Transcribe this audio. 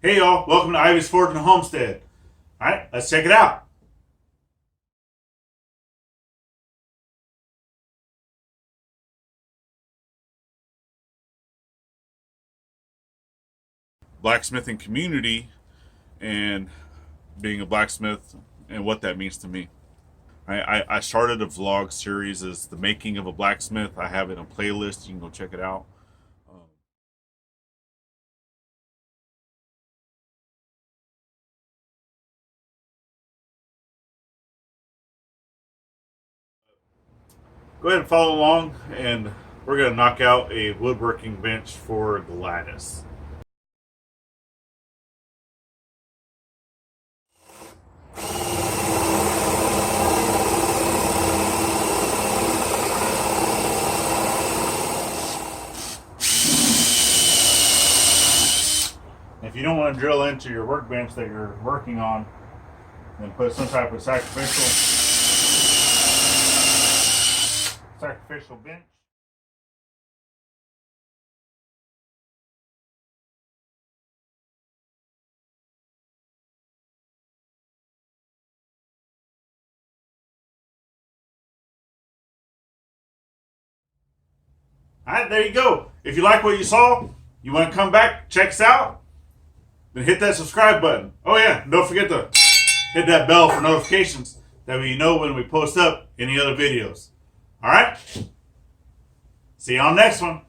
Hey y'all, welcome to Ivy's Forge and Homestead. Alright, let's check it out. Blacksmithing community and being a blacksmith and what that means to me. I started a vlog series as the making of a blacksmith. I have it in a playlist. You can go check it out. Go ahead and follow along, and we're going to knock out a woodworking bench for Gladys. If you don't want to drill into your workbench that you're working on, then put some type of sacrificial bench. All right, there you go. If you like what you saw, you want to come back, check us out, then hit that subscribe button. Oh yeah, don't forget to hit that bell for notifications. That way you know when we post up any other videos. All right? See you on the next one.